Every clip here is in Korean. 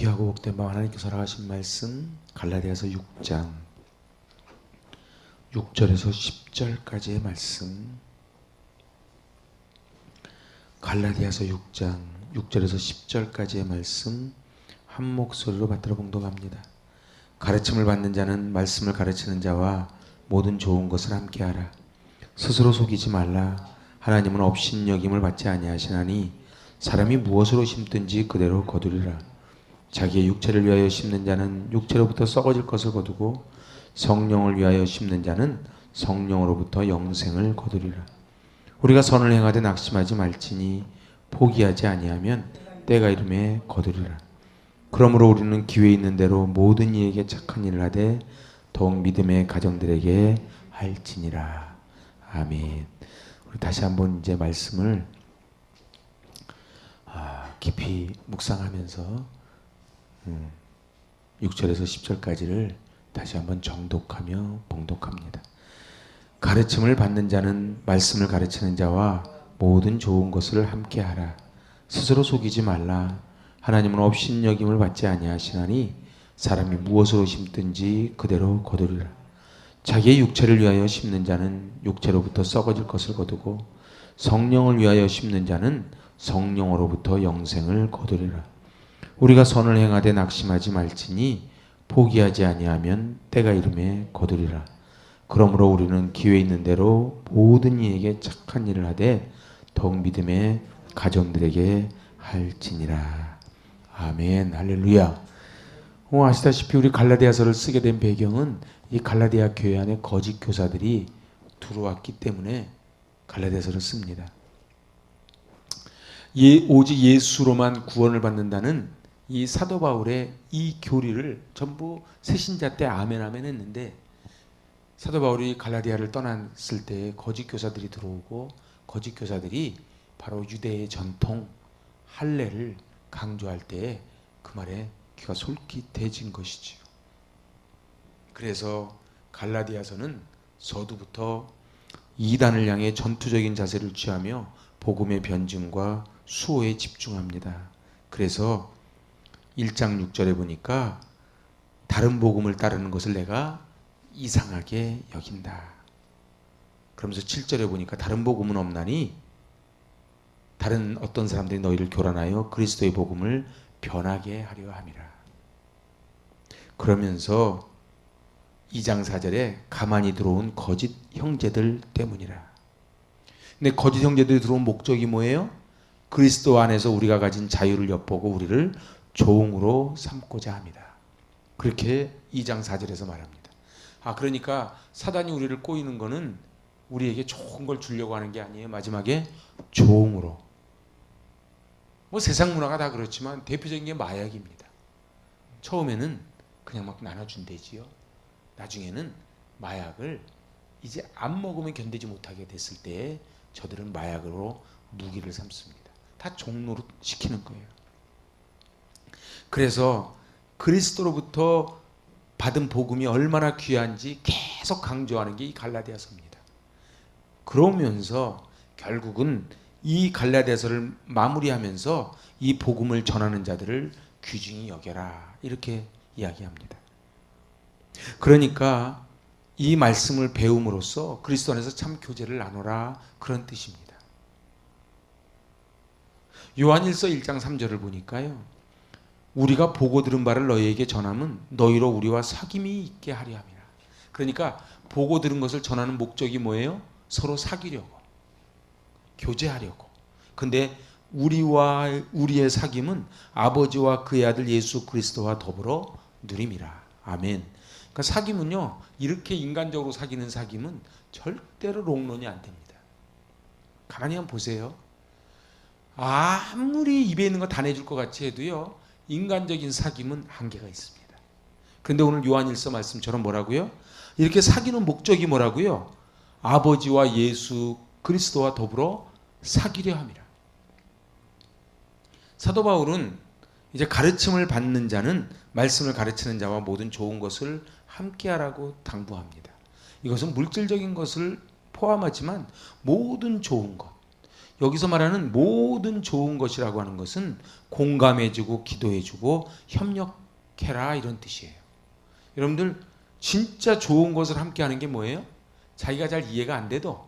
귀하고 복된 바 하나님께서 허락하신 말씀 갈라디아서 6장 6절에서 10절까지의 말씀, 갈라디아서 6장 6절에서 10절까지의 말씀 한 목소리로 받들어 봉독합니다. 가르침을 받는 자는 말씀을 가르치는 자와 모든 좋은 것을 함께하라. 스스로 속이지 말라. 하나님은 업신여김을 받지 아니하시나니 사람이 무엇으로 심든지 그대로 거두리라. 자기의 육체를 위하여 심는 자는 육체로부터 썩어질 것을 거두고 성령을 위하여 심는 자는 성령으로부터 영생을 거두리라. 우리가 선을 행하되 낙심하지 말지니 포기하지 아니하면 때가 이름에 거두리라. 그러므로 우리는 기회 있는 대로 모든 이에게 착한 일을 하되 더욱 믿음의 가정들에게 할지니라. 아멘. 우리 다시 한번 이제 말씀을 깊이 묵상하면서 6절에서 10절까지를 다시 한번 정독하며 봉독합니다. 가르침을 받는 자는 말씀을 가르치는 자와 모든 좋은 것을 함께하라. 스스로 속이지 말라. 하나님은 업신여김을 받지 아니하시나니 사람이 무엇으로 심든지 그대로 거두리라. 자기의 육체를 위하여 심는 자는 육체로부터 썩어질 것을 거두고 성령을 위하여 심는 자는 성령으로부터 영생을 거두리라. 우리가 선을 행하되 낙심하지 말지니 포기하지 아니하면 때가 이름에 거두리라. 그러므로 우리는 기회 있는 대로 모든 이에게 착한 일을 하되 더욱 믿음의 가정들에게 할지니라. 아멘. 할렐루야. 아시다시피 우리 갈라디아서를 쓰게 된 배경은 이 갈라디아 교회 안에 거짓 교사들이 들어왔기 때문에 갈라디아서를 씁니다. 오직 예수로만 구원을 받는다는 이 사도 바울의 이 교리를 전부 새신자 때 아멘 아멘 했는데, 사도 바울이 갈라디아를 떠났을 때 거짓 교사들이 들어오고 거짓 교사들이 바로 유대의 전통 할례를 강조할 때 그 말에 귀가 솔깃해진 것이지요. 그래서 갈라디아서는 서두부터 이단을 향해 전투적인 자세를 취하며 복음의 변증과 수호에 집중합니다. 그래서 1장 6절에 보니까 다른 복음을 따르는 것을 내가 이상하게 여긴다. 그러면서 7절에 보니까 다른 복음은 없나니 다른 어떤 사람들이 너희를 교란하여 그리스도의 복음을 변하게 하려 함이라. 그러면서 2장 4절에 가만히 들어온 거짓 형제들 때문이라. 근데 거짓 형제들이 들어온 목적이 뭐예요? 그리스도 안에서 우리가 가진 자유를 엿보고 우리를 종으로 삼고자 합니다. 그렇게 2장 4절에서 말합니다. 그러니까 사단이 우리를 꼬이는 거는 우리에게 좋은 걸 주려고 하는 게 아니에요. 마지막에 종으로. 세상 문화가 다 그렇지만 대표적인 게 마약입니다. 처음에는 그냥 막 나눠준대지요. 나중에는 마약을 이제 안 먹으면 견디지 못하게 됐을 때 저들은 마약으로 무기를 삼습니다. 다 종로로 시키는 거예요. 그래서 그리스도로부터 받은 복음이 얼마나 귀한지 계속 강조하는 게 이 갈라디아서입니다. 그러면서 결국은 이 갈라디아서를 마무리하면서 이 복음을 전하는 자들을 귀중히 여겨라, 이렇게 이야기합니다. 그러니까 이 말씀을 배움으로써 그리스도 안에서 참 교제를 나누라, 그런 뜻입니다. 요한일서 1장 3절을 보니까요, 우리가 보고 들은 바를 너희에게 전함은 너희로 우리와 사귐이 있게 하려 함이라. 그러니까 보고 들은 것을 전하는 목적이 뭐예요? 서로 사귀려고, 교제하려고. 근데 우리와 우리의 사귐은 아버지와 그의 아들 예수 그리스도와 더불어 누림이라. 아멘. 그러니까 사귐은요, 이렇게 인간적으로 사귀는 사귐은 절대로 롱런이 안 됩니다. 가만히 한번 보세요. 아무리 입에 있는 거 다 내줄 것 같이 해도요, 인간적인 사귐은 한계가 있습니다. 그런데 오늘 요한일서 말씀처럼 뭐라고요? 이렇게 사귀는 목적이 뭐라고요? 아버지와 예수 그리스도와 더불어 사귀려 함이라. 사도 바울은 이제 가르침을 받는 자는 말씀을 가르치는 자와 모든 좋은 것을 함께하라고 당부합니다. 이것은 물질적인 것을 포함하지만 모든 좋은 것, 여기서 말하는 모든 좋은 것이라고 하는 것은 공감해주고 기도해주고 협력해라 이런 뜻이에요. 여러분들 진짜 좋은 것을 함께 하는 게 뭐예요? 자기가 잘 이해가 안 돼도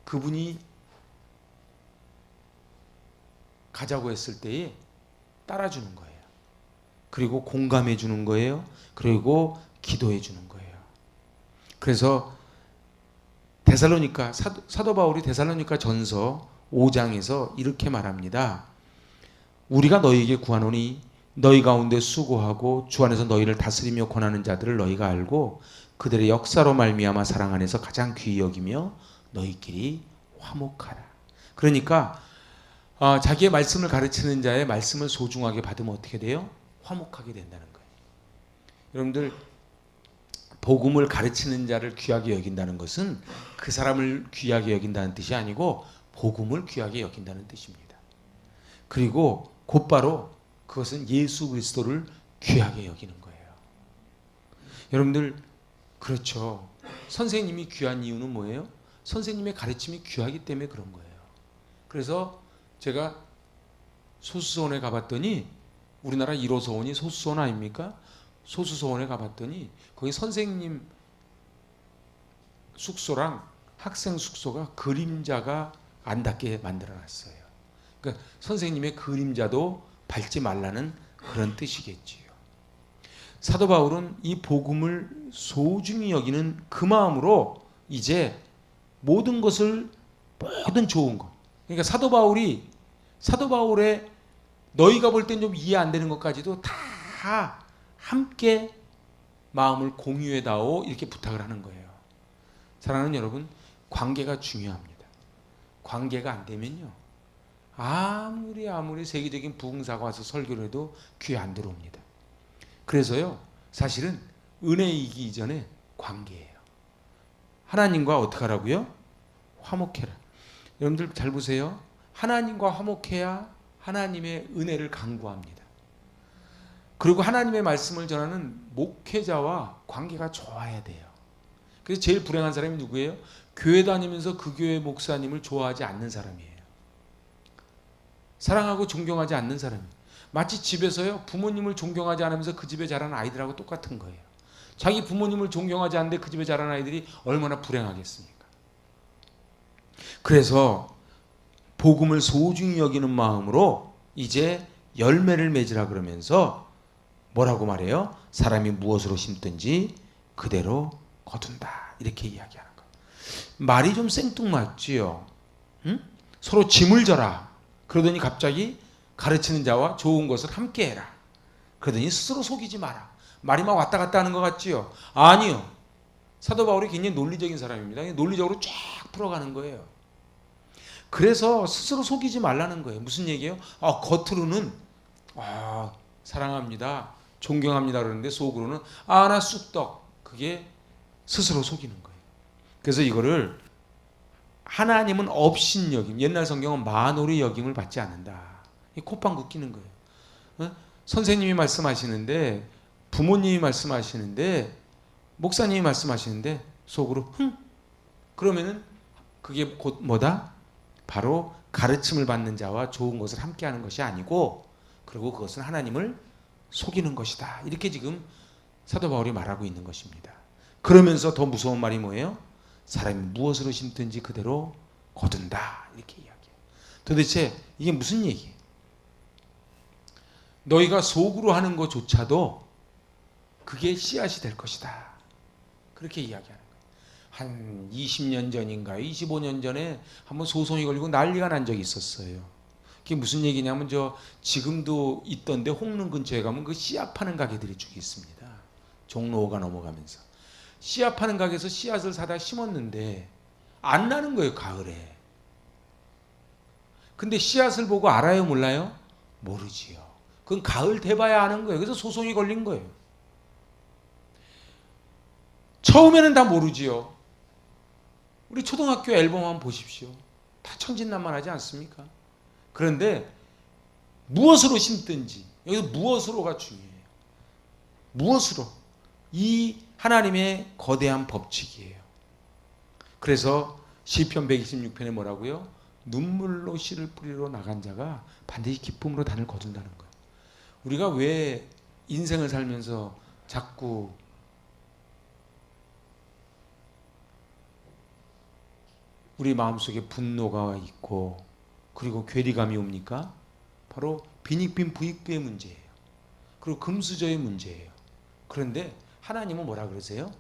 그분이 가자고 했을 때에 따라주는 거예요. 그리고 공감해 주는 거예요. 그리고 기도해 주는 거예요. 그래서 데살로니가 사도 바울이 데살로니가 전서 5장에서 이렇게 말합니다. 우리가 너희에게 구하노니 너희 가운데 수고하고 주 안에서 너희를 다스리며 권하는 자들을 너희가 알고 그들의 역사로 말미암아 사랑 안에서 가장 귀히 여기며 너희끼리 화목하라. 그러니까 자기의 말씀을 가르치는 자의 말씀을 소중하게 받으면 어떻게 돼요? 화목하게 된다는 거예요. 여러분들 복음을 가르치는 자를 귀하게 여긴다는 것은 그 사람을 귀하게 여긴다는 뜻이 아니고 복음을 귀하게 여긴다는 뜻입니다. 그리고 곧바로 그것은 예수 그리스도를 귀하게 여기는 거예요. 여러분들 그렇죠. 선생님이 귀한 이유는 뭐예요? 선생님의 가르침이 귀하기 때문에 그런 거예요. 그래서 제가 소수서원에 가봤더니 우리나라 1호 서원이 소수서원 아닙니까? 소수서원에 가봤더니 거기 선생님 숙소랑 학생 숙소가 그림자가 안 닿게 만들어놨어요. 그러니까 선생님의 그림자도 밟지 말라는 그런 뜻이겠지요. 사도 바울은 이 복음을 소중히 여기는 그 마음으로 이제 모든 것을 모든 좋은 것. 그러니까 사도 바울의 너희가 볼 땐 좀 이해 안 되는 것까지도 다 함께 마음을 공유해다오 이렇게 부탁을 하는 거예요. 사랑하는 여러분, 관계가 중요합니다. 관계가 안 되면요, 아무리 세계적인 부흥사가 와서 설교를 해도 귀에 안 들어옵니다. 그래서요, 사실은 은혜이기 이전에 관계예요. 하나님과 어떻게 하라고요? 화목해라. 여러분들 잘 보세요. 하나님과 화목해야 하나님의 은혜를 강구합니다. 그리고 하나님의 말씀을 전하는 목회자와 관계가 좋아야 돼요. 그래서 제일 불행한 사람이 누구예요? 교회 다니면서 그 교회 목사님을 좋아하지 않는 사람이에요. 사랑하고 존경하지 않는 사람이에요. 마치 집에서요, 부모님을 존경하지 않으면서 그 집에 자란 아이들하고 똑같은 거예요. 자기 부모님을 존경하지 않는데 그 집에 자란 아이들이 얼마나 불행하겠습니까? 그래서 복음을 소중히 여기는 마음으로 이제 열매를 맺으라 그러면서 뭐라고 말해요? 사람이 무엇으로 심든지 그대로 거둔다. 이렇게 이야기하는 거예요. 말이 좀 생뚱맞지요. 응? 서로 짐을 져라. 그러더니 갑자기 가르치는 자와 좋은 것을 함께 해라. 그러더니 스스로 속이지 마라. 말이 막 왔다 갔다 하는 것 같지요? 아니요. 사도 바울이 굉장히 논리적인 사람입니다. 논리적으로 쫙 풀어가는 거예요. 그래서 스스로 속이지 말라는 거예요. 무슨 얘기예요? 겉으로는 사랑합니다, 존경합니다 그러는데 속으로는 나 쑥떡. 그게 스스로 속이는 거예요. 그래서 이거를 하나님은 업신여김, 옛날 성경은 만홀의 여김을 받지 않는다. 이 콧방귀 끼는 거예요. 선생님이 말씀하시는데, 부모님이 말씀하시는데, 목사님이 말씀하시는데 속으로 그러면은 그게 곧 뭐다? 바로 가르침을 받는 자와 좋은 것을 함께 하는 것이 아니고, 그리고 그것은 하나님을 속이는 것이다. 이렇게 지금 사도 바울이 말하고 있는 것입니다. 그러면서 더 무서운 말이 뭐예요? 사람이 무엇으로 심든지 그대로 거둔다. 이렇게 이야기해요. 도대체 이게 무슨 얘기예요? 너희가 속으로 하는 것조차도 그게 씨앗이 될 것이다. 그렇게 이야기하는 거예요. 한 20년 전인가요? 25년 전에 한번 소송이 걸리고 난리가 난 적이 있었어요. 그게 무슨 얘기냐면 지금도 있던데 홍릉 근처에 가면 그 씨앗 파는 가게들이 쭉 있습니다. 종로가 넘어가면서 씨앗 파는 가게에서 씨앗을 사다 심었는데 안 나는 거예요, 가을에. 근데 씨앗을 보고 알아요, 몰라요? 모르지요. 그건 가을 돼봐야 아는 거예요. 그래서 소송이 걸린 거예요. 처음에는 다 모르지요. 우리 초등학교 앨범 한번 보십시오. 다 천진난만하지 않습니까? 그런데 무엇으로 심든지, 여기서 무엇으로가 중요해요. 무엇으로? 이 하나님의 거대한 법칙이에요. 그래서 시편 126편에 뭐라고요? 눈물로 씨를 뿌리러 나간 자가 반드시 기쁨으로 단을 거둔다는 거예요. 우리가 왜 인생을 살면서 자꾸 우리 마음속에 분노가 있고 그리고 괴리감이 옵니까? 바로 빈익빈 부익부의 문제예요. 그리고 금수저의 문제예요. 그런데 하나님은 뭐라 그러세요?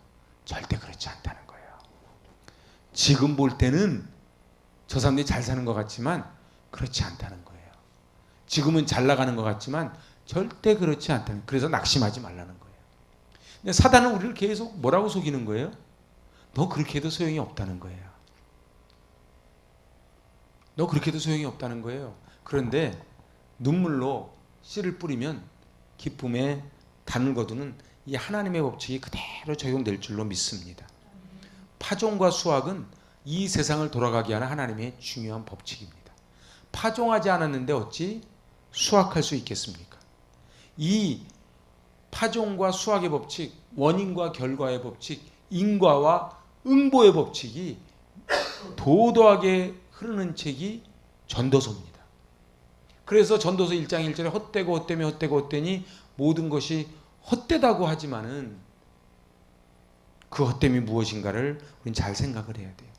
절대 그렇지 않다는 거예요. 지금 볼 때는 저 사람들이 잘 사는 것 같지만 그렇지 않다는 거예요. 지금은 잘 나가는 것 같지만 절대 그렇지 않다는, 그래서 낙심하지 말라는 거예요. 근데 사단은 우리를 계속 뭐라고 속이는 거예요? 너 그렇게 해도 소용이 없다는 거예요. 너 그렇게 해도 소용이 없다는 거예요. 그런데 눈물로 씨를 뿌리면 기쁨에 단을 거두는 이 하나님의 법칙이 그대로 적용될 줄로 믿습니다. 파종과 수확은 이 세상을 돌아가게 하는 하나님의 중요한 법칙입니다. 파종하지 않았는데 어찌 수확할 수 있겠습니까? 이 파종과 수확의 법칙, 원인과 결과의 법칙, 인과와 응보의 법칙이 도도하게 흐르는 책이 전도서입니다. 그래서 전도서 1장 1절에 헛되고 헛되며 헛되고 헛되니 모든 것이 헛되다고 하지만은 그 헛됨이 무엇인가를 우리는 잘 생각을 해야 돼요.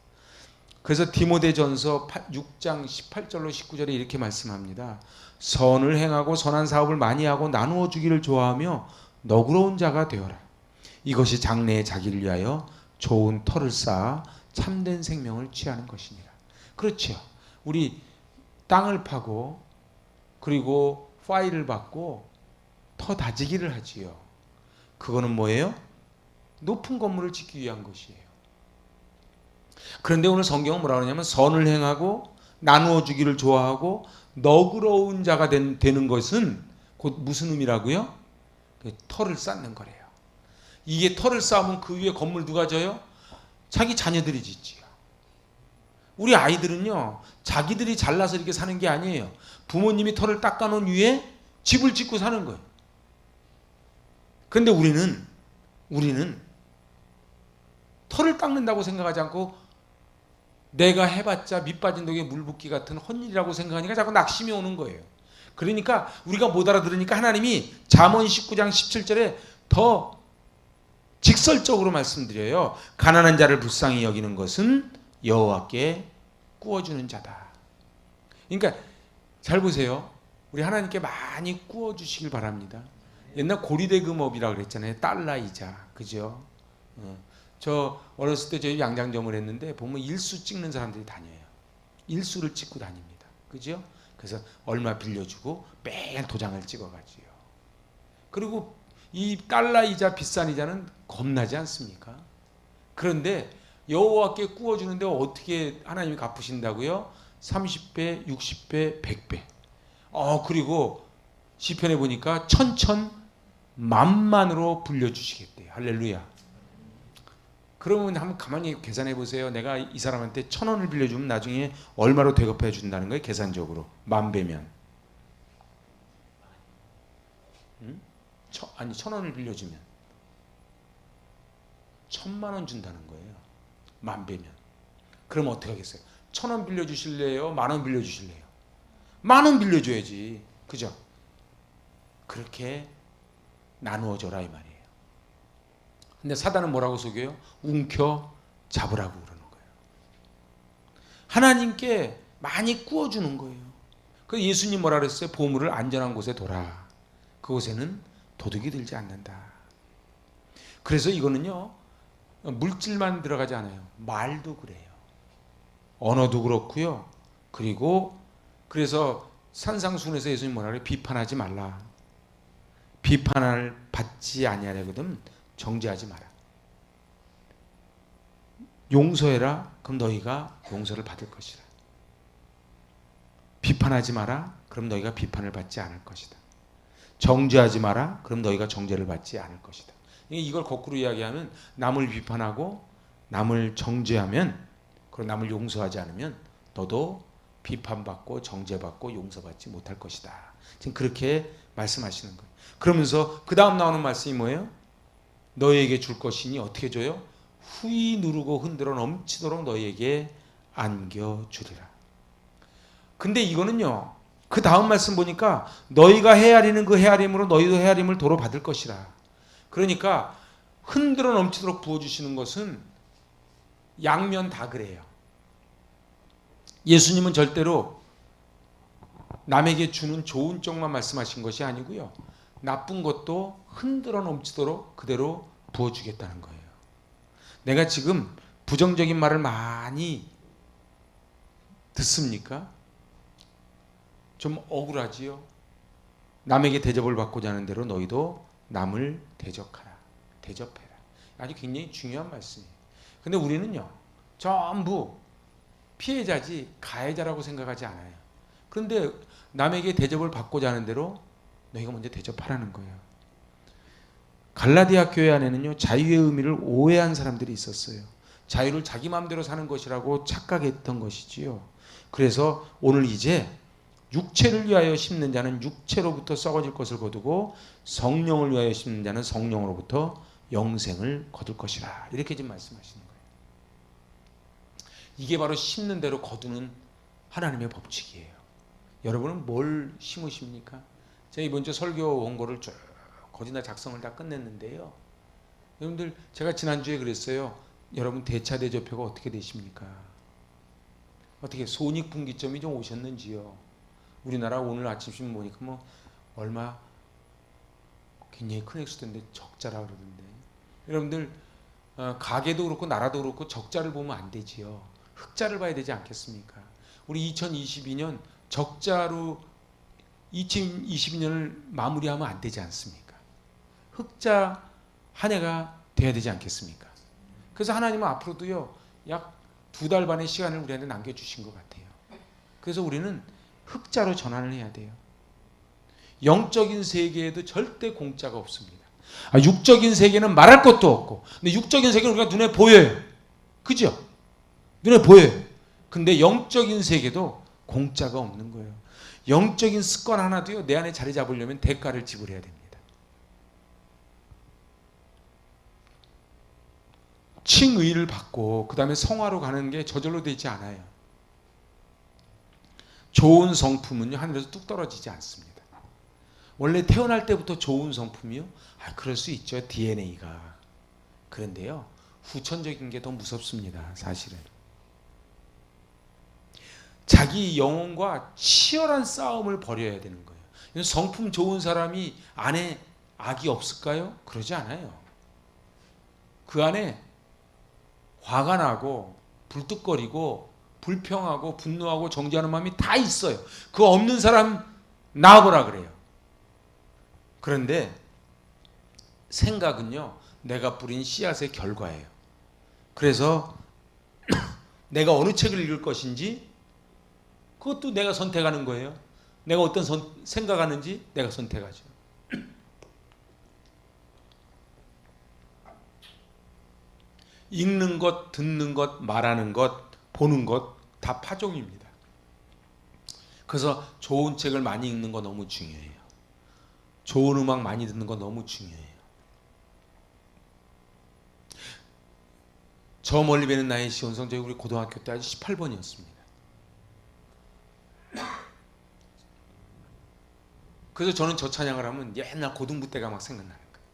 그래서 디모데전서 6장 18절로 19절에 이렇게 말씀합니다. 선을 행하고 선한 사업을 많이 하고 나누어 주기를 좋아하며 너그러운 자가 되어라. 이것이 장래에 자기를 위하여 좋은 터를 쌓아 참된 생명을 취하는 것이니라. 그렇죠. 우리 땅을 파고 그리고 파일을 받고 터 다지기를 하지요. 그거는 뭐예요? 높은 건물을 짓기 위한 것이에요. 그런데 오늘 성경은 뭐라 그러냐면 선을 행하고 나누어 주기를 좋아하고 너그러운 자가 되는 것은 곧 무슨 의미라고요? 터를 쌓는 거래요. 이게 터를 쌓으면 그 위에 건물 누가 져요? 자기 자녀들이 짓지요. 우리 아이들은요, 자기들이 잘나서 이렇게 사는 게 아니에요. 부모님이 터를 닦아놓은 위에 집을 짓고 사는 거예요. 그런데 우리는 터를 닦는다고 생각하지 않고 내가 해봤자 밑빠진 독에 물 붓기 같은 헛일이라고 생각하니까 자꾸 낙심이 오는 거예요. 그러니까 우리가 못 알아들으니까 하나님이 잠언 19장 17절에 더 직설적으로 말씀드려요. 가난한 자를 불쌍히 여기는 것은 여호와께 구워주는 자다. 그러니까 잘 보세요. 우리 하나님께 많이 구워주시길 바랍니다. 옛날 고리대금업이라고 그랬잖아요. 달러 이자. 그죠? 저 어렸을 때 저희 양장점을 했는데 보면 일수 찍는 사람들이 다녀요. 일수를 찍고 다닙니다. 그죠? 그래서 얼마 빌려주고 매일 도장을 찍어가지요. 그리고 이 달러 이자 비싼 이자는 겁나지 않습니까? 그런데 여호와께 구워주는데 어떻게 하나님이 갚으신다고요? 30배, 60배, 100배. 그리고 시편에 보니까 천천만만으로 불려주시겠대요. 할렐루야. 그러면 한번 가만히 계산해 보세요. 내가 이 사람한테 1,000원을 빌려주면 나중에 얼마로 되갚아 준다는 거예요? 계산적으로. 10,000배면. 1,000원을 빌려주면 1,000만 원 준다는 거예요. 10,000배면. 그럼 어떻게 하겠어요? 1,000원 빌려주실래요? 10,000원 빌려주실래요? 10,000원 빌려줘야지. 그죠? 그렇게 나누어줘라 이 말이에요. 근데 사단은 뭐라고 속여요? 움켜 잡으라고 그러는 거예요. 하나님께 많이 구워주는 거예요. 그래서 예수님 뭐라 그랬어요? 보물을 안전한 곳에 둬라. 그곳에는 도둑이 들지 않는다. 그래서 이거는요, 물질만 들어가지 않아요. 말도 그래요. 언어도 그렇고요. 그리고 그래서 산상순에서 예수님 뭐라 그래요? 비판하지 말라. 비판을 받지 아니하려거든 정죄하지 마라. 용서해라. 그럼 너희가 용서를 받을 것이다. 비판하지 마라. 그럼 너희가 비판을 받지 않을 것이다. 정죄하지 마라. 그럼 너희가 정죄를 받지 않을 것이다. 이걸 거꾸로 이야기하면 남을 비판하고 남을 정죄하면 그리고 남을 용서하지 않으면 너도 비판받고 정죄받고 용서받지 못할 것이다. 지금 그렇게 말씀하시는 거예요. 그러면서 그 다음 나오는 말씀이 뭐예요? 너희에게 줄 것이니 어떻게 줘요? 후히 누르고 흔들어 넘치도록 너희에게 안겨주리라. 근데 이거는요, 그 다음 말씀 보니까 너희가 헤아리는 그 헤아림으로 너희도 헤아림을 도로 받을 것이라. 그러니까 흔들어 넘치도록 부어주시는 것은 양면 다 그래요. 예수님은 절대로 남에게 주는 좋은 쪽만 말씀하신 것이 아니고요, 나쁜 것도 흔들어 넘치도록 그대로 부어주겠다는 거예요. 내가 지금 부정적인 말을 많이 듣습니까? 좀 억울하지요? 남에게 대접을 받고자 하는 대로 너희도 남을 대접하라. 대접해라. 아주 굉장히 중요한 말씀이에요. 근데 우리는요, 전부 피해자지 가해자라고 생각하지 않아요. 그런데 남에게 대접을 받고자 하는 대로 너희가 먼저 대접하라는 거예요. 갈라디아 교회 안에는요, 자유의 의미를 오해한 사람들이 있었어요. 자유를 자기 마음대로 사는 것이라고 착각했던 것이지요. 그래서 오늘 이제 육체를 위하여 심는 자는 육체로부터 썩어질 것을 거두고 성령을 위하여 심는 자는 성령으로부터 영생을 거둘 것이라. 이렇게 지금 말씀하시는 거예요. 이게 바로 심는 대로 거두는 하나님의 법칙이에요. 여러분은 뭘 심으십니까? 제가 이번 주 설교 원고를 쭉 거의 다 작성을 다 끝냈는데요. 여러분들, 제가 지난주에 그랬어요. 여러분 대차대조표가 어떻게 되십니까? 어떻게 손익분기점이 좀 오셨는지요? 우리나라 오늘 아침 신문 보니까 뭐 얼마 굉장히 큰 액수인데 적자라 그러던데. 여러분들, 가게도 그렇고 나라도 그렇고 적자를 보면 안 되지요. 흑자를 봐야 되지 않겠습니까? 우리 2022년 적자로 2022년을 마무리하면 안 되지 않습니까? 흑자 한 해가 돼야 되지 않겠습니까? 그래서 하나님은 앞으로도요, 약 2달 반의 시간을 우리한테 남겨주신 것 같아요. 그래서 우리는 흑자로 전환을 해야 돼요. 영적인 세계에도 절대 공짜가 없습니다. 육적인 세계는 말할 것도 없고, 근데 육적인 세계는 우리가 눈에 보여요. 그죠? 눈에 보여요. 근데 영적인 세계도 공짜가 없는 거예요. 영적인 습관 하나도요, 내 안에 자리 잡으려면 대가를 지불해야 됩니다. 칭의를 받고 그 다음에 성화로 가는 게 저절로 되지 않아요. 좋은 성품은요, 하늘에서 뚝 떨어지지 않습니다. 원래 태어날 때부터 좋은 성품이요? 그럴 수 있죠, DNA가. 그런데요, 후천적인 게 더 무섭습니다, 사실은. 자기 영혼과 치열한 싸움을 벌여야 되는 거예요. 성품 좋은 사람이 안에 악이 없을까요? 그러지 않아요. 그 안에 화가 나고 불뚝거리고 불평하고 분노하고 정죄하는 마음이 다 있어요. 그거 없는 사람 나와보라 그래요. 그런데 생각은요, 내가 뿌린 씨앗의 결과예요. 그래서 내가 어느 책을 읽을 것인지 그것도 내가 선택하는 거예요. 내가 어떤 생각하는지 내가 선택하죠. 읽는 것, 듣는 것, 말하는 것, 보는 것 다 파종입니다. 그래서 좋은 책을 많이 읽는 거 너무 중요해요. 좋은 음악 많이 듣는 거 너무 중요해요. 저 멀리 뵈는 나의 시온성, 저희 우리 고등학교 때 아주 18번이었습니다. 그래서 저는 저 찬양을 하면 옛날 고등부 때가 막 생각나는 거예요.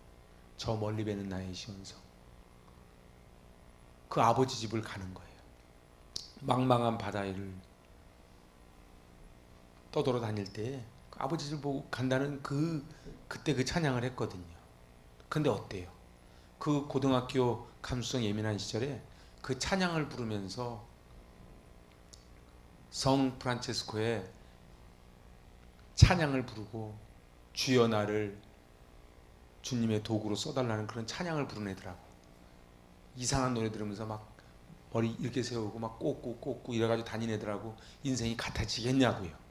저 멀리 뵈는 나의 시온성. 그 아버지 집을 가는 거예요. 망망한 바다 위를 떠돌아 다닐 때 그 아버지 집을 보고 간다는 그때 그 찬양을 했거든요. 근데 어때요? 그 고등학교 감수성 예민한 시절에 그 찬양을 부르면서 성 프란체스코의 찬양을 부르고 주여 나를 주님의 도구로 써달라는 그런 찬양을 부른 애더라고. 이상한 노래 들으면서 막 머리 이렇게 세우고 막 꽂고 이래가지고 다니는 애들하고 인생이 같아지겠냐고요.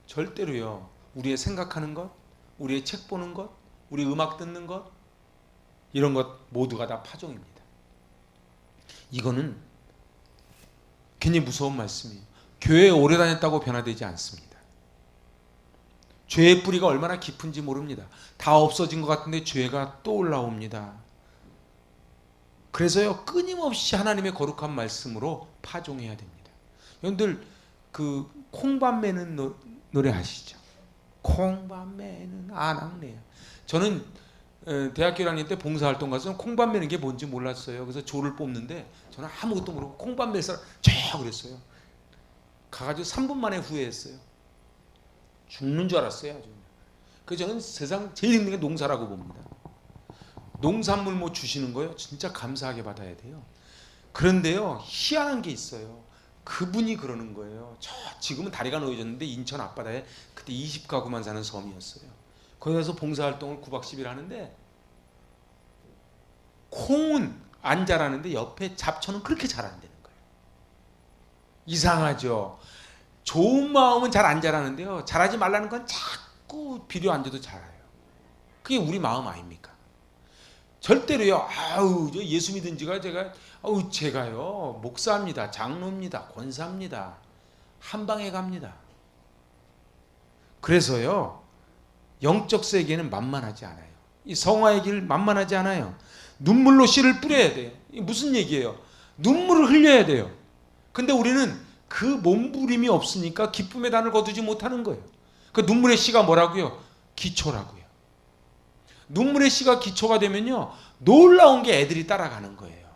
절대로요, 우리의 생각하는 것, 우리의 책 보는 것, 우리 음악 듣는 것, 이런 것 모두가 다 파종입니다. 이거는 굉장히 무서운 말씀이에요. 교회에 오래 다녔다고 변화되지 않습니다. 죄의 뿌리가 얼마나 깊은지 모릅니다. 다 없어진 것 같은데 죄가 또 올라옵니다. 그래서요, 끊임없이 하나님의 거룩한 말씀으로 파종해야 됩니다. 여러분들 그 콩밥 매는 노래 아시죠? 콩밥 매는 아낙네요. 저는 대학교 1학년 때 봉사활동 가서 콩밥 매는 게 뭔지 몰랐어요. 그래서 조를 뽑는데 저는 아무것도 모르고 콩밥 맬 사람 쫙 그랬어요. 가가지고 3분 만에 후회했어요. 죽는 줄 알았어요. 아주. 그래서 저는 세상 제일 힘든 게 농사라고 봅니다. 농산물 뭐 주시는 거요? 진짜 감사하게 받아야 돼요. 그런데요, 희한한 게 있어요. 그분이 그러는 거예요. 지금은 다리가 놓여졌는데 인천 앞바다에 그때 20가구만 사는 섬이었어요. 거기 가서 봉사활동을 9박 10일 하는데 콩은 안 자라는데 옆에 잡초는 그렇게 자란다는 거예요. 이상하죠. 좋은 마음은 잘 안 자라는데요, 자라지 말라는 건 자꾸 비료 안 줘도 자라요. 그게 우리 마음 아닙니까? 절대로요. 저 예수 믿은 지가 제가요 목사입니다, 장로입니다, 권사입니다. 한 방에 갑니다. 그래서요, 영적 세계는 만만하지 않아요. 이 성화의 길 만만하지 않아요. 눈물로 씨를 뿌려야 돼요. 이게 무슨 얘기예요? 눈물을 흘려야 돼요. 근데 우리는 그 몸부림이 없으니까 기쁨의 단을 거두지 못하는 거예요. 그 눈물의 씨가 뭐라고요? 기초라고요. 눈물의 씨가 기초가 되면요, 놀라운 게 애들이 따라가는 거예요.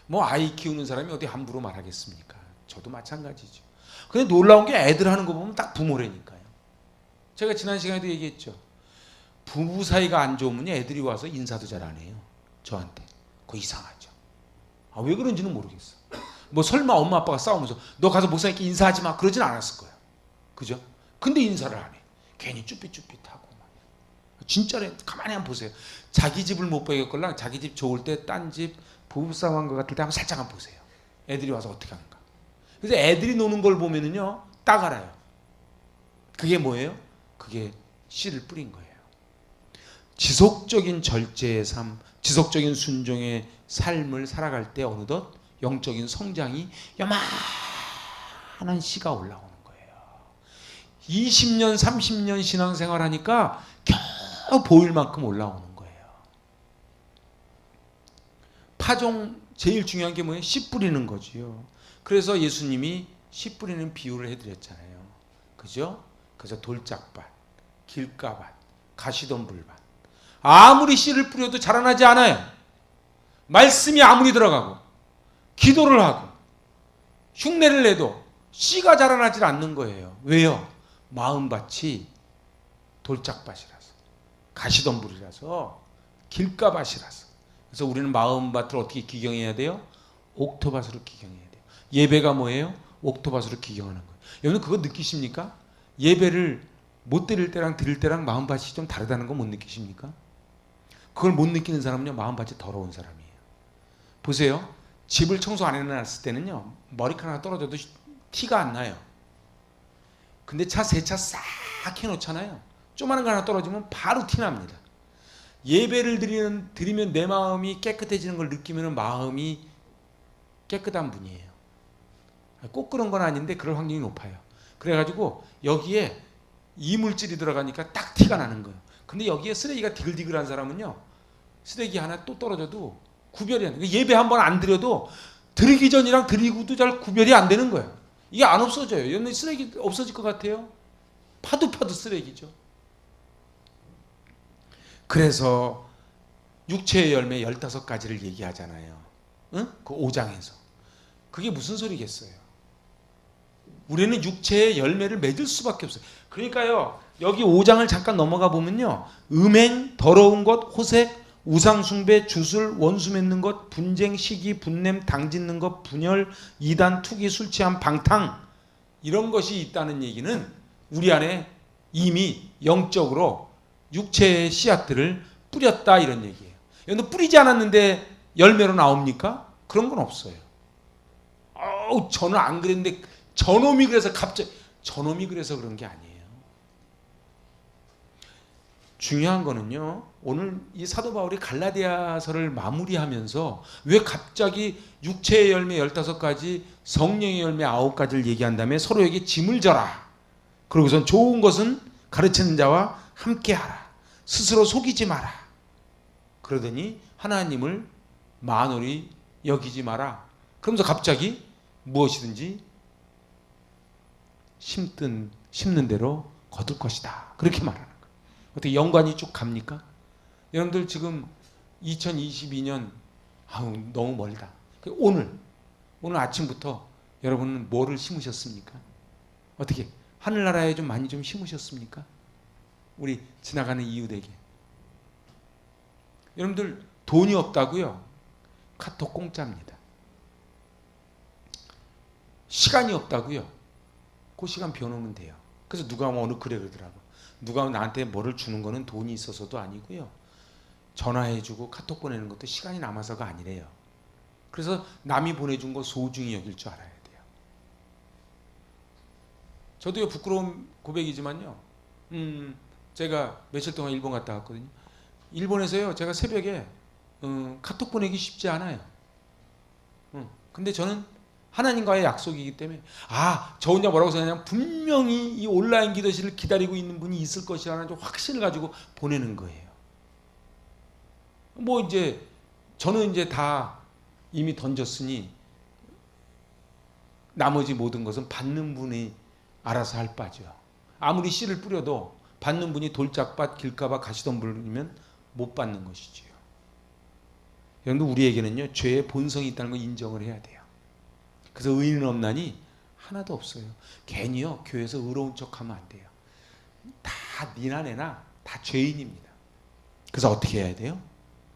뭐 아이 키우는 사람이 어디 함부로 말하겠습니까? 저도 마찬가지죠. 근데 놀라운 게 애들 하는 거 보면 딱 부모라니까요. 제가 지난 시간에도 얘기했죠. 부부 사이가 안 좋으면 애들이 와서 인사도 잘 안 해요. 저한테. 그거 이상하죠. 왜 그런지는 모르겠어. 뭐 설마 엄마 아빠가 싸우면서 너 가서 목사님께 인사하지 마 그러진 않았을 거예요. 그죠? 근데 인사를 안 해. 괜히 쭈삣쭈삣하고. 진짜로 가만히 한번 보세요. 자기 집을 못 보겠걸랑 자기 집 좋을 때 딴 집 부부싸움 한 것 같을 때 한번 살짝 한번 보세요. 애들이 와서 어떻게 하는가. 그래서 애들이 노는 걸 보면은요, 딱 알아요. 그게 뭐예요? 그게 씨를 뿌린 거예요. 지속적인 절제의 삶, 지속적인 순종의 삶을 살아갈 때 어느덧 영적인 성장이 요만한 씨가 올라오는 거예요. 20년, 30년 신앙생활 하니까 겨우 보일 만큼 올라오는 거예요. 파종 제일 중요한 게 뭐예요? 씨 뿌리는 거지요. 그래서 예수님이 씨 뿌리는 비유를 해드렸잖아요. 그죠? 그래서 돌짝밭, 길가밭, 가시덤불밭. 아무리 씨를 뿌려도 자라나지 않아요. 말씀이 아무리 들어가고 기도를 하고 흉내를 내도 씨가 자라나질 않는 거예요. 왜요? 마음밭이 돌짝밭이라서, 가시덤불이라서, 길가밭이라서. 그래서 우리는 마음밭을 어떻게 기경해야 돼요? 옥토밭으로 기경해야 돼요. 예배가 뭐예요? 옥토밭으로 기경하는 거예요. 여러분 그거 느끼십니까? 예배를 못 드릴 때랑 드릴 때랑 마음밭이 좀 다르다는 거 못 느끼십니까? 그걸 못 느끼는 사람은요, 마음밭이 더러운 사람이에요. 보세요. 집을 청소 안 해놨을 때는요, 머리카락 하나 떨어져도 티가 안 나요. 근데 차 세 차 싹 해놓잖아요. 조그마한 거 하나 떨어지면 바로 티납니다. 예배를 드리면 내 마음이 깨끗해지는 걸 느끼면 마음이 깨끗한 분이에요. 꼭 그런 건 아닌데 그럴 확률이 높아요. 그래가지고 여기에 이물질이 들어가니까 딱 티가 나는 거예요. 근데 여기에 쓰레기가 디글디글한 사람은요, 쓰레기 하나 또 떨어져도 구별이 안 돼요. 예배 한 번 안 드려도 드리기 전이랑 드리고도 잘 구별이 안 되는 거예요. 이게 안 없어져요. 여러분 쓰레기 없어질 것 같아요? 파도 쓰레기죠. 그래서 육체의 열매 15가지를 얘기하잖아요. 응? 그 5장에서. 그게 무슨 소리겠어요? 우리는 육체의 열매를 맺을 수밖에 없어요. 그러니까요, 여기 5장을 잠깐 넘어가 보면요, 음행, 더러운 것, 호색, 우상숭배, 주술, 원수 맺는 것, 분쟁, 시기, 분냄, 당짓는 것, 분열, 이단, 투기, 술취함, 방탕, 이런 것이 있다는 얘기는 우리 안에 이미 영적으로 육체의 씨앗들을 뿌렸다, 이런 얘기예요. 여러분 뿌리지 않았는데 열매로 나옵니까? 그런 건 없어요. 저는 안 그랬는데 저놈이 그래서 갑자기, 저놈이 그래서 그런 게 아니에요. 중요한 거는요, 오늘 이 사도 바울이 갈라디아서를 마무리하면서 왜 갑자기 육체의 열매 15가지, 성령의 열매 9가지를 얘기한 다음에 서로에게 짐을 져라, 그러고선 좋은 것은 가르치는 자와 함께하라, 스스로 속이지 마라, 그러더니 하나님을 만홀히 여기지 마라. 그러면서 갑자기 무엇이든지 심는 대로 거둘 것이다. 그렇게 말하는 거예요. 어떻게 연관이 쭉 갑니까? 여러분들 지금 2022년 너무 멀다. 오늘 아침부터 여러분은 뭐를 심으셨습니까? 어떻게 하늘나라에 좀 많이 좀 심으셨습니까? 우리 지나가는 이웃에게. 여러분들 돈이 없다고요? 카톡 공짜입니다. 시간이 없다고요? 그 시간 비워놓으면 돼요. 그래서 누가 어느 글에 그러더라고. 누가 나한테 뭐를 주는 거는 돈이 있어서도 아니고요. 전화해주고 카톡 보내는 것도 시간이 남아서가 아니래요. 그래서 남이 보내준 거 소중히 여길 줄 알아야 돼요. 저도요, 부끄러운 고백이지만요. 제가 며칠 동안 일본 갔다 왔거든요. 일본에서요, 제가 새벽에 카톡 보내기 쉽지 않아요. 근데 저는 하나님과의 약속이기 때문에 저 혼자 뭐라고 생각하냐면 분명히 이 온라인 기도실을 기다리고 있는 분이 있을 것이라는 좀 확신을 가지고 보내는 거예요. 뭐 이제 저는 이제 다 이미 던졌으니 나머지 모든 것은 받는 분이 알아서 할 바죠. 아무리 씨를 뿌려도 받는 분이 돌짝밭 길가밭 가시덤불이면 못 받는 것이지요. 여러분들, 우리에게는요 죄의 본성이 있다는 걸 인정을 해야 돼요. 그래서 의인은 없나니 하나도 없어요. 괜히요 교회에서 의로운 척하면 안 돼요. 다 니나 내나 다 죄인입니다. 그래서 어떻게 해야 돼요?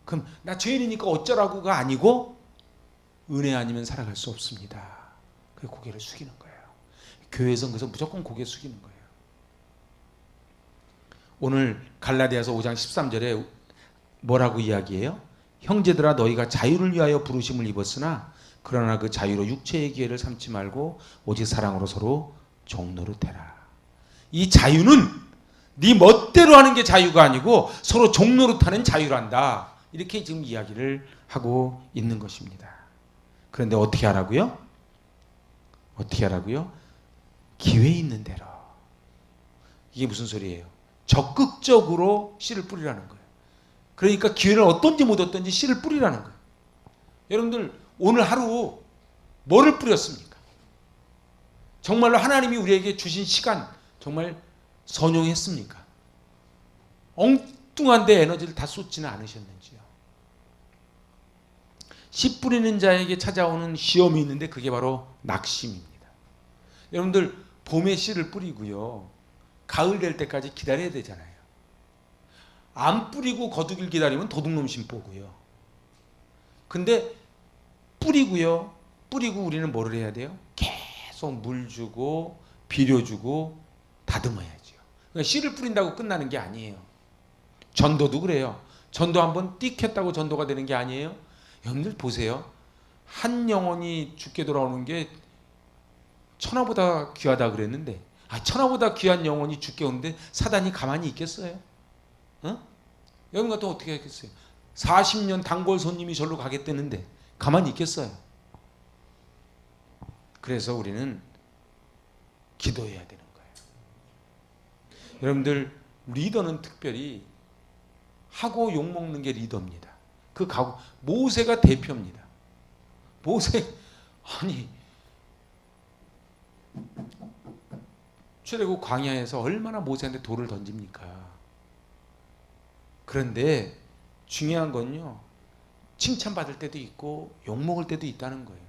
그럼 나 죄인이니까 어쩌라고가 아니고 은혜 아니면 살아갈 수 없습니다. 그래서 고개를 숙이는 거예요. 교회에서는 그래서 무조건 고개 숙이는 거예요. 오늘 갈라디아서 5장 13절에 뭐라고 이야기해요? 형제들아 너희가 자유를 위하여 부르심을 입었으나 그러나 그 자유로 육체의 기회를 삼지 말고 오직 사랑으로 서로 종노릇해라. 이 자유는 네 멋대로 하는 게 자유가 아니고 서로 종노릇하는 자유란다. 이렇게 지금 이야기를 하고 있는 것입니다. 그런데 어떻게 하라고요? 어떻게 하라고요? 기회 있는 대로. 이게 무슨 소리예요? 적극적으로 씨를 뿌리라는 거예요. 그러니까 기회를 얻든지 못 얻든지 씨를 뿌리라는 거예요. 여러분들 오늘 하루 뭐를 뿌렸습니까? 정말로 하나님이 우리에게 주신 시간 정말 선용했습니까? 엉뚱한 데 에너지를 다 쏟지는 않으셨는지요? 씨 뿌리는 자에게 찾아오는 시험이 있는데 그게 바로 낙심입니다. 여러분들 봄에 씨를 뿌리고요, 가을 될 때까지 기다려야 되잖아요. 안 뿌리고 거두길 기다리면 도둑놈 심보고요. 근데 뿌리고 우리는 뭐를 해야 돼요? 계속 물 주고 비료 주고 다듬어야죠. 그러니까 씨를 뿌린다고 끝나는 게 아니에요. 전도도 그래요. 전도 한번 띡 했다고 전도가 되는 게 아니에요. 여러분들 보세요. 한 영혼이 죽게 돌아오는 게 천하보다 귀하다 그랬는데, 천하보다 귀한 영혼이 죽게 오는데 사단이 가만히 있겠어요? 여러분 같으면 어떻게 했겠어요? 40년 단골 손님이 절로 가겠다는데 가만히 있겠어요? 그래서 우리는 기도해야 되는 거예요. 여러분들, 리더는 특별히 하고 욕먹는 게 리더입니다. 그 각오. 모세가 대표입니다. 모세, 출애굽 광야에서 얼마나 모세한테 돌을 던집니까? 그런데 중요한 건요, 칭찬받을 때도 있고 욕먹을 때도 있다는 거예요.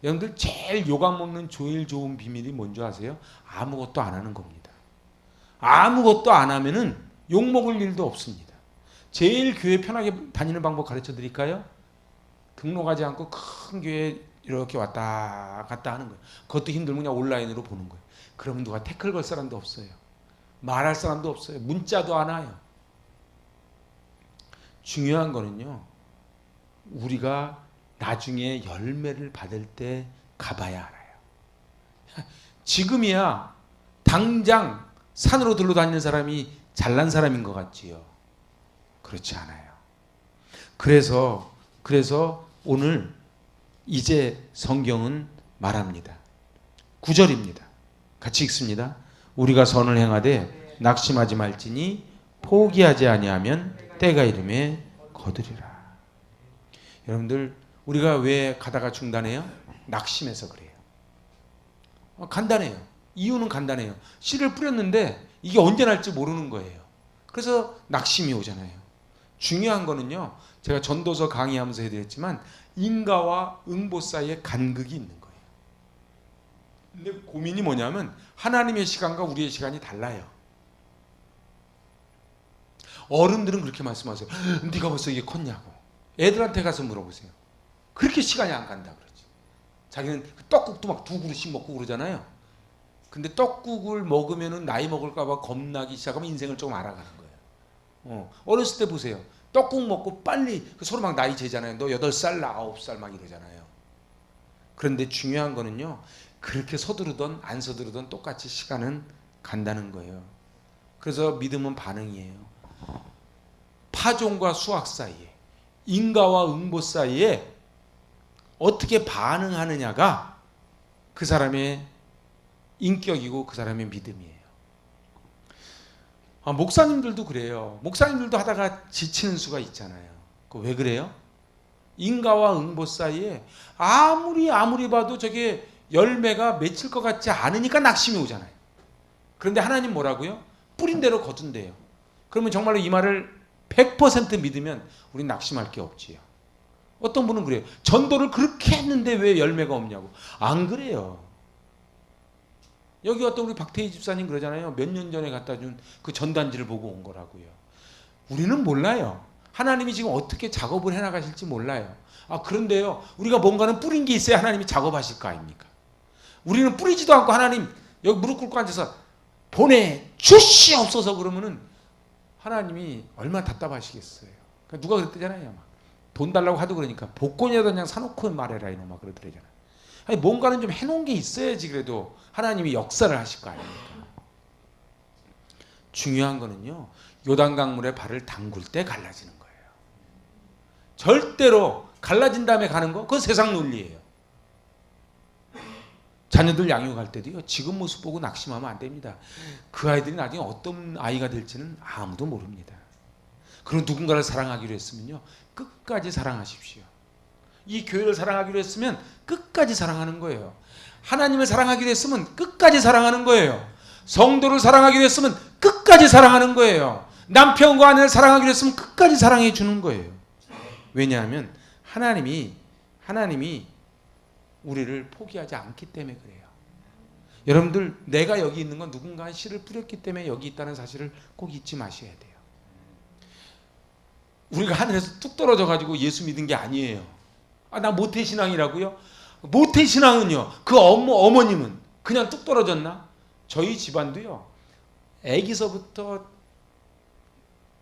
여러분들 제일 욕 안 먹는 제일 좋은 비밀이 뭔지 아세요? 아무것도 안 하는 겁니다. 아무것도 안 하면은 욕먹을 일도 없습니다. 제일 교회 편하게 다니는 방법 가르쳐 드릴까요? 등록하지 않고 큰 교회 이렇게 왔다 갔다 하는 거예요. 그것도 힘들면 그냥 온라인으로 보는 거예요. 그러면 누가 태클 걸 사람도 없어요. 말할 사람도 없어요. 문자도 안 와요. 중요한 거는요, 우리가 나중에 열매를 받을 때 가봐야 알아요. 지금이야 당장 산으로 들러다니는 사람이 잘난 사람인 것 같지요. 그렇지 않아요. 그래서 오늘 이제 성경은 말합니다. 9절입니다. 같이 읽습니다. 우리가 선을 행하되 낙심하지 말지니 포기하지 아니하면 때가 이름에 거두리라. 여러분들, 우리가 왜 가다가 중단해요? 낙심해서 그래요. 간단해요. 이유는 간단해요. 씨를 뿌렸는데 이게 언제 날지 모르는 거예요. 그래서 낙심이 오잖아요. 중요한 거는요, 제가 전도서 강의하면서 해드렸지만 인과와 응보 사이에 간극이 있는 거예요. 근데 고민이 뭐냐면 하나님의 시간과 우리의 시간이 달라요. 어른들은 그렇게 말씀하세요. 네가 벌써 이게 컸냐고. 애들한테 가서 물어보세요. 그렇게 시간이 안 간다 그러지. 자기는 떡국도 막 2그릇씩 먹고 그러잖아요. 근데 떡국을 먹으면은 나이 먹을까봐 겁나기 시작하면 인생을 조금 알아가는 거예요. 어렸을 때 보세요. 떡국 먹고 빨리 서로 막 나이 재잖아요. 너 8살, 나 9살 막 이러잖아요. 그런데 중요한 거는요, 그렇게 서두르던 안 서두르던 똑같이 시간은 간다는 거예요. 그래서 믿음은 반응이에요. 파종과 수확 사이에, 인과와 응보 사이에 어떻게 반응하느냐가 그 사람의 인격이고 그 사람의 믿음이에요. 목사님들도 그래요. 목사님들도 하다가 지치는 수가 있잖아요. 왜 그래요? 인과와 응보 사이에 아무리 봐도 저게 열매가 맺힐 것 같지 않으니까 낙심이 오잖아요. 그런데 하나님 뭐라고요? 뿌린 대로 거둔대요. 그러면 정말로 이 말을 100% 믿으면 우린 낙심할 게 없지요. 어떤 분은 그래요. 전도를 그렇게 했는데 왜 열매가 없냐고. 안 그래요. 여기 어떤 우리 박태희 집사님 그러잖아요. 몇 년 전에 갖다 준 그 전단지를 보고 온 거라고요. 우리는 몰라요. 하나님이 지금 어떻게 작업을 해나가실지 몰라요. 그런데요, 우리가 뭔가는 뿌린 게 있어야 하나님이 작업하실 거 아닙니까? 우리는 뿌리지도 않고 하나님 여기 무릎 꿇고 앉아서 보내주시옵소서 그러면은 하나님이 얼마나 답답하시겠어요. 그러니까 누가 그랬대잖아요. 돈 달라고 하도 그러니까 복권이라도 그냥 사놓고 말해라 이놈아 그러더래잖아요. 아니 뭔가는 좀 해놓은 게 있어야지 그래도 하나님이 역사를 하실 거 아닙니까? 중요한 거는요, 요단강물에 발을 담글 때 갈라지는 거예요. 절대로 갈라진 다음에 가는 거 그건 세상 논리예요. 자녀들 양육할 때도요, 지금 모습 보고 낙심하면 안 됩니다. 그 아이들이 나중에 어떤 아이가 될지는 아무도 모릅니다. 그리고 누군가를 사랑하기로 했으면요, 끝까지 사랑하십시오. 이 교회를 사랑하기로 했으면 끝까지 사랑하는 거예요. 하나님을 사랑하기로 했으면 끝까지 사랑하는 거예요. 성도를 사랑하기로 했으면 끝까지 사랑하는 거예요. 남편과 아내를 사랑하기로 했으면 끝까지 사랑해 주는 거예요. 왜냐하면 하나님이 우리를 포기하지 않기 때문에 그래요. 여러분들, 내가 여기 있는 건 누군가의 씨를 뿌렸기 때문에 여기 있다는 사실을 꼭 잊지 마셔야 돼요. 우리가 하늘에서 뚝 떨어져 가지고 예수 믿은 게 아니에요. 나 모태신앙이라고요? 모태신앙은요, 그 어머님은 그냥 뚝 떨어졌나? 저희 집안도요, 애기서부터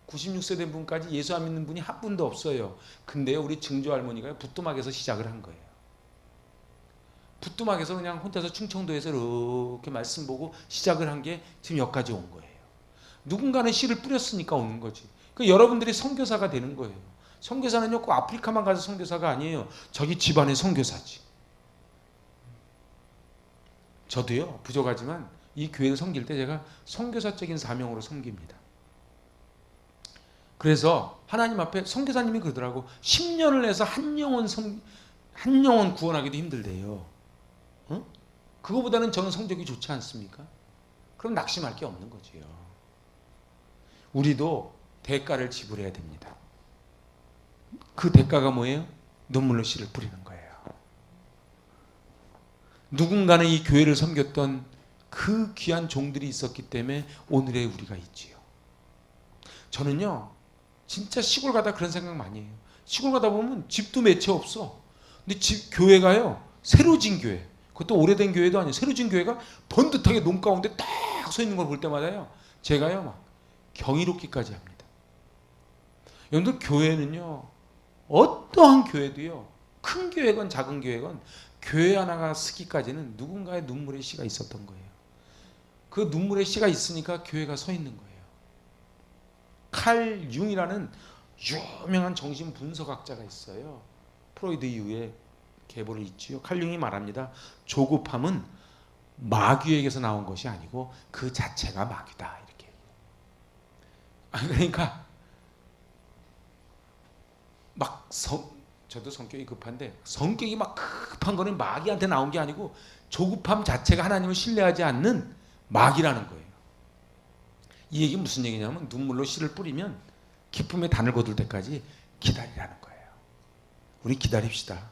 96세 된 분까지 예수 안 믿는 분이 한 분도 없어요. 근데요, 우리 증조 할머니가 부뚜막에서 시작을 한 거예요. 부뚜막에서 그냥 혼자서 충청도에서 이렇게 말씀 보고 시작을 한 게 지금 여기까지 온 거예요. 누군가는 씨를 뿌렸으니까 오는 거지. 여러분들이 선교사가 되는 거예요. 선교사는요, 꼭 아프리카만 가서 선교사가 아니에요. 저기 집안의 선교사지. 저도요, 부족하지만 이 교회를 섬길 때 제가 선교사적인 사명으로 섬깁니다. 그래서 하나님 앞에 선교사님이 그러더라고. 10년을 해서 한 영혼 구원하기도 힘들대요. 그거보다는 저는 성적이 좋지 않습니까? 그럼 낙심할 게 없는 거지요. 우리도 대가를 지불해야 됩니다. 그 대가가 뭐예요? 눈물로 씨를 뿌리는 거예요. 누군가는 이 교회를 섬겼던 그 귀한 종들이 있었기 때문에 오늘의 우리가 있지요. 저는요, 진짜 시골 가다 그런 생각 많이 해요. 시골 가다 보면 집도 몇 채 없어. 근데 교회가요, 새로 진 교회. 그것도 오래된 교회도 아니에요. 새로 진 교회가 번듯하게 논 가운데 딱 서 있는 걸 볼 때마다요, 제가요, 막 경이롭기까지 합니다. 여러분들, 교회는요, 어떠한 교회도요, 큰 교회건 작은 교회건 교회 하나가 쓰기까지는 누군가의 눈물의 씨가 있었던 거예요. 그 눈물의 씨가 있으니까 교회가 서 있는 거예요. 칼 융이라는 유명한 정신 분석학자가 있어요. 프로이드 이후에 계보를 잇지요. 칼 융이 말합니다. 조급함은 마귀에게서 나온 것이 아니고 그 자체가 마귀다, 이렇게. 그러니까 막 저도 성격이 급한데 성격이 막 급한 거는 마귀한테 나온 게 아니고 조급함 자체가 하나님을 신뢰하지 않는 마귀라는 거예요. 이 얘기 무슨 얘기냐면 눈물로 씨를 뿌리면 기쁨의 단을 거둘 때까지 기다리라는 거예요. 우리 기다립시다.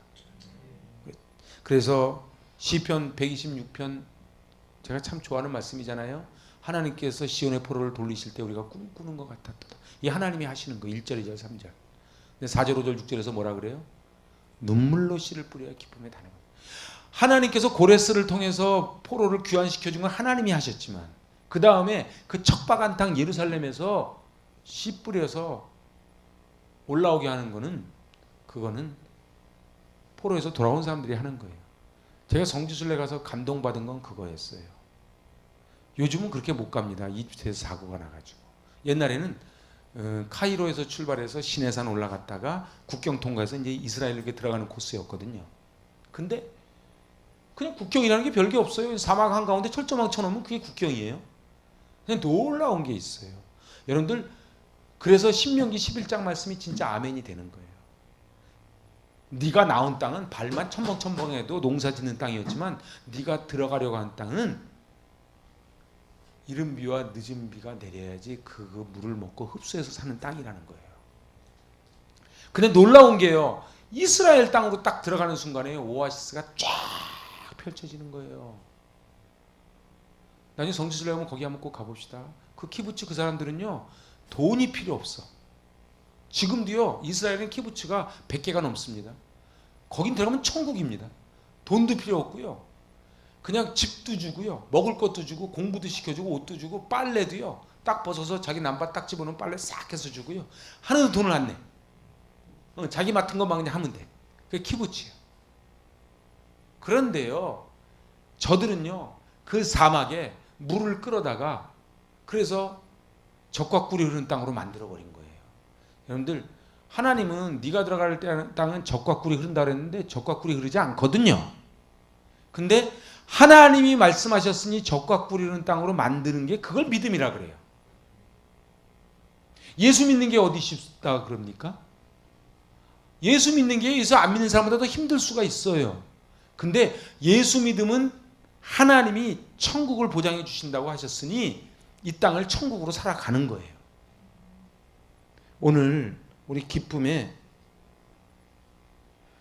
그래서 시편 126편 제가 참 좋아하는 말씀이잖아요. 하나님께서 시온의 포로를 돌리실 때 우리가 꿈꾸는 것 같았다. 이 하나님이 하시는 거 1절, 2절, 3절. 근데 4절, 5절, 6절에서 뭐라 그래요? 눈물로 씨를 뿌려야 기쁨의 단을. 하나님께서 고레스를 통해서 포로를 귀환시켜준 건 하나님이 하셨지만 그 다음에 그 척박한 땅 예루살렘에서 씨 뿌려서 올라오게 하는 거는 그거는 포로에서 돌아온 사람들이 하는 거예요. 제가 성지순례 가서 감동받은 건 그거였어요. 요즘은 그렇게 못 갑니다. 이집트에서 사고가 나가지고. 옛날에는 카이로에서 출발해서 시내산 올라갔다가 국경 통과해서 이제 이스라엘에게 들어가는 코스였거든요. 근데 그냥 국경이라는 게 별게 없어요. 사막 한가운데 철조망 쳐놓으면 그게 국경이에요. 그냥 놀라운 게 있어요. 여러분들 그래서 신명기 11장 말씀이 진짜 아멘이 되는 거예요. 네가 나온 땅은 발만 첨벙첨벙해도 농사 짓는 땅이었지만 네가 들어가려고 한 땅은 이른 비와 늦은 비가 내려야지 그 물을 먹고 흡수해서 사는 땅이라는 거예요. 근데 놀라운 게요. 이스라엘 땅으로 딱 들어가는 순간에 오아시스가 쫙 펼쳐지는 거예요. 나중에 성지순례 오면 거기 한번 꼭 가봅시다. 그 키부츠 그 사람들은요. 돈이 필요 없어. 지금도요. 이스라엘은 키부츠가 100개가 넘습니다. 거긴 들어가면 천국입니다. 돈도 필요 없고요. 그냥 집도 주고요. 먹을 것도 주고 공부도 시켜주고 옷도 주고 빨래도요. 딱 벗어서 자기 남바 딱 집어넣으면 빨래 싹 해서 주고요. 하나도 돈을 안 내. 자기 맡은 것만 그냥 하면 돼. 그게 키부츠예요. 그런데요. 저들은요. 그 사막에 물을 끌어다가 그래서 적과 꿀이 흐르는 땅으로 만들어버린 거예요. 여러분들 하나님은 네가 들어갈 땅은 적과 꿀이 흐른다 그랬는데 적과 꿀이 흐르지 않거든요. 근데 하나님이 말씀하셨으니 적과 꿀이 흐르는 땅으로 만드는 게 그걸 믿음이라 그래요. 예수 믿는 게 어디 쉽다 그럽니까? 예수 믿는 게 예수 안 믿는 사람보다 더 힘들 수가 있어요. 근데 예수 믿음은 하나님이 천국을 보장해 주신다고 하셨으니 이 땅을 천국으로 살아가는 거예요. 오늘 우리 기쁨의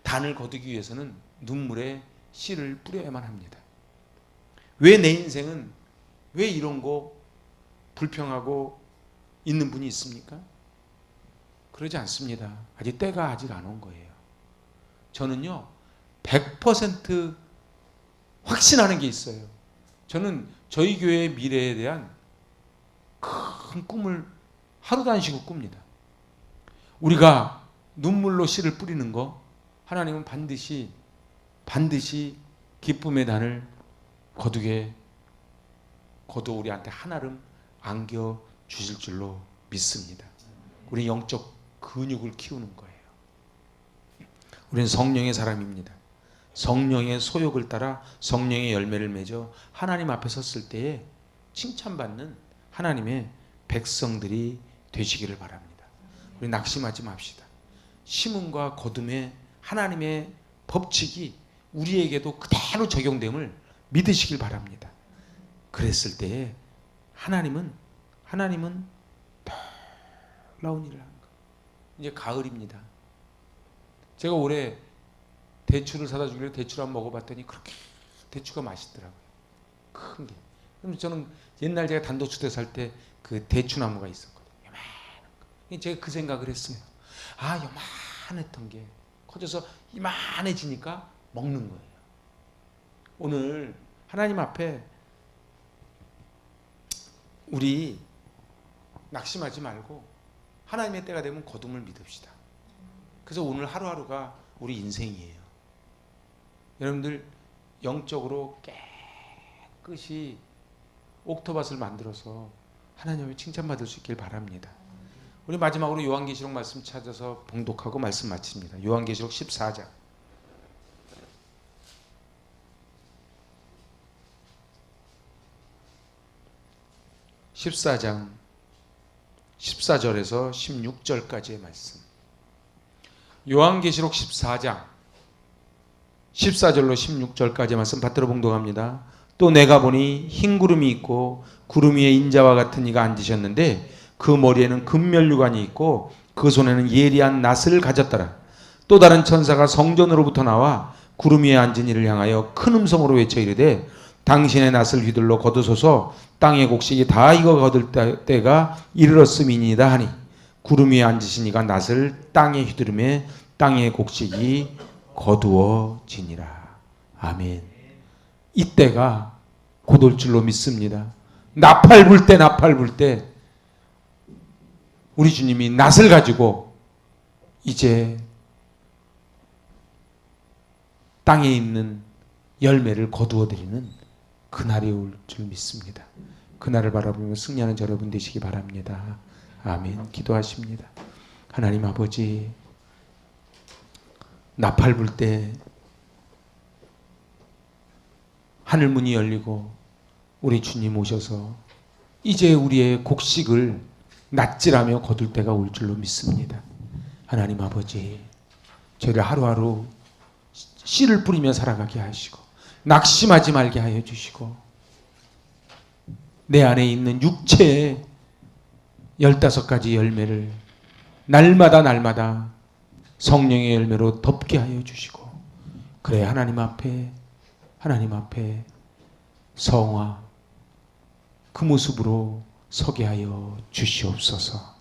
단을 거두기 위해서는 눈물에 씨를 뿌려야만 합니다. 왜 내 인생은 왜 이런 거 불평하고 있는 분이 있습니까? 그러지 않습니다. 아직 때가 아직 안 온 거예요. 저는요 100% 확신하는 게 있어요. 저는 저희 교회의 미래에 대한 큰 꿈을 하루도 안 쉬고 꿉니다. 우리가 눈물로 씨를 뿌리는 거 하나님은 반드시 기쁨의 단을 거두어 우리한테 한아름 안겨 주실 줄로 믿습니다. 우리 영적 근육을 키우는 거예요. 우리는 성령의 사람입니다. 성령의 소욕을 따라 성령의 열매를 맺어 하나님 앞에 섰을 때에 칭찬받는 하나님의 백성들이 되시기를 바랍니다. 우리 낙심하지 맙시다. 심음과 거둠의 하나님의 법칙이 우리에게도 그대로 적용됨을 믿으시길 바랍니다. 그랬을 때에 하나님은 놀라운 일을 하는 거예요. 이제 가을입니다. 제가 올해 대추를 사다 주길래 대추를 한번 먹어봤더니 그렇게 대추가 맛있더라고요. 큰 게. 그럼 저는 옛날 제가 단독주택 살 때 그 대추나무가 있었거든요. 요만한 거. 제가 그 생각을 했어요. 아, 요만했던 게 커져서 이만해지니까 먹는 거예요. 오늘 하나님 앞에 우리 낙심하지 말고 하나님의 때가 되면 거둠을 믿읍시다. 그래서 오늘 하루하루가 우리 인생이에요. 여러분들 영적으로 깨끗이 옥토밭을 만들어서 하나님의 칭찬받을 수 있길 바랍니다. 우리 마지막으로 요한계시록 말씀 찾아서 봉독하고 말씀 마칩니다. 요한계시록 14장 14절에서 16절까지의 말씀. 요한계시록 14장 14절로 16절까지 말씀 받들어 봉독합니다. 또 내가 보니 흰 구름이 있고 구름 위에 인자와 같은 이가 앉으셨는데 그 머리에는 금면류관이 있고 그 손에는 예리한 낫을 가졌더라. 또 다른 천사가 성전으로부터 나와 구름 위에 앉은 이를 향하여 큰 음성으로 외쳐 이르되 당신의 낫을 휘둘러 거두소서 땅의 곡식이 다 익어 거둘 때가 이르렀음이니이다 하니 구름 위에 앉으신 이가 낫을 땅에 휘두르매 땅의 곡식이 거두어지니라. 아멘. 이때가 곧 올 줄로 믿습니다. 나팔 불 때 우리 주님이 낫을 가지고 이제 땅에 있는 열매를 거두어 드리는 그날이 올 줄 믿습니다. 그날을 바라보며 승리하는 여러분 되시기 바랍니다. 아멘. 기도하십니다. 하나님 아버지, 나팔 불 때 하늘문이 열리고 우리 주님 오셔서 이제 우리의 곡식을 낫질하며 거둘 때가 올 줄로 믿습니다. 하나님 아버지, 저희를 하루하루 씨를 뿌리며 살아가게 하시고 낙심하지 말게 하여 주시고 내 안에 있는 육체의 15가지 열매를 날마다 성령의 열매로 덮게 하여 주시고 그래 하나님 앞에 성화 그 모습으로 서게 하여 주시옵소서.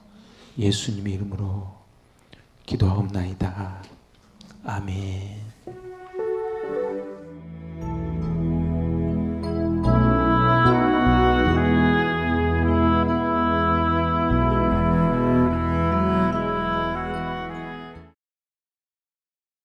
예수님의 이름으로 기도하옵나이다. 아멘.